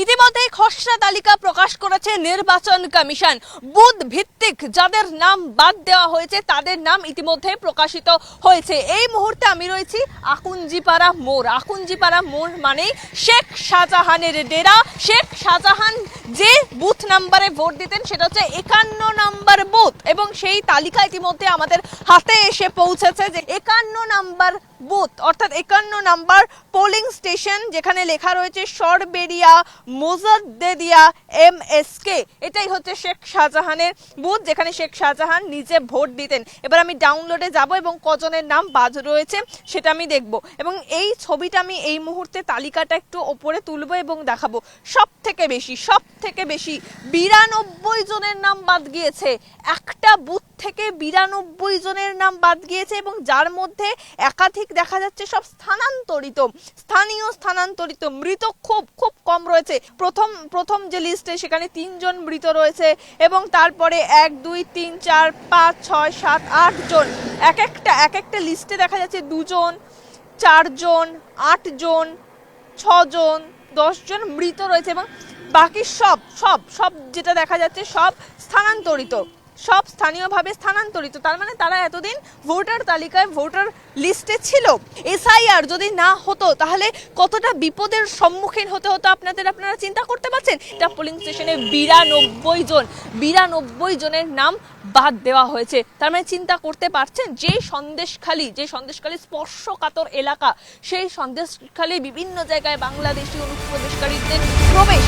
ইতিমধ্যেই খসড়া তালিকা প্রকাশ করেছে নির্বাচন কমিশন। বুথ ভিত্তিক যাদের নাম বাদ দেওয়া হয়েছে তাদের নাম ইতিমধ্যে প্রকাশিত হয়েছে। এই মুহূর্তে আমি রয়েছি আকুঞ্জিপাড়া মোড়। আকুঞ্জিপাড়া মোড় মানে শেখ শাহজাহানের ডেরা। শেখ শাহজাহান যে বুথ নাম্বারে ভোট দিতেন সেটা হচ্ছে 51 নম্বর বুথ, এবং সেই তালিকা ইতিমধ্যে আমাদের হাতে এসে পৌঁছেছে যে 51 নম্বর বুথ অর্থাৎ 51 নম্বর পোলিং স্টেশন, যেখানে লেখা রয়েছে সরবেরিয়া মোজাদ্দেদিয়া MSK। এটাই হচ্ছে শেখ শাহজাহানের বুথ, যেখানে শেখ শাহজাহান নিজে ভোট দিতেন। এবার আমি ডাউনলোডে যাব এবং কজনের নাম বাদ রয়েছে সেটা আমি দেখব, এবং এই ছবিটা আমি এই মুহূর্তে তালিকাটা একটু ওপরে তুলবো এবং দেখাবো। সব থেকে বেশি 92 জনের নাম বাদ গিয়েছে। একটা বুথ থেকে 92 জনের নাম বাদ গিয়েছে, এবং যার মধ্যে একাধিক দেখা যাচ্ছে সব স্থানীয় স্থানান্তরিত। মৃত খুব কম রয়েছে। প্রথম যে লিস্টে সেখানে 3 জন মৃত রয়েছে, এবং তারপরে 1 2 3 4 5 6 7 8 জন। এক একটা লিস্টে দেখা যাচ্ছে 2 জন 4 জন 8 জন 6 জন 10 জন মৃত রয়েছে, এবং বাকি সব যেটা দেখা যাচ্ছে সব স্থানান্তরিত, সব স্থানীয়ভাবে স্থানান্তরিত। তার মানে তারা এতদিন ভোটার তালিকায় ভোটার লিস্টে ছিল। SIR যদি না হতো তাহলে কতটা বিপদের সম্মুখীন হতে হতো আপনারা চিন্তা করতে পারছেন। এটা পোলিং স্টেশনে 92 জনের নাম বাদ দেওয়া হয়েছে। তার মানে চিন্তা করতে পারছেন যে সন্দেশখালী স্পর্শকাতর এলাকা, সেই সন্দেশখালী বিভিন্ন জায়গায় বাংলাদেশি অনুপ্রবেশকারীদের প্রবেশ,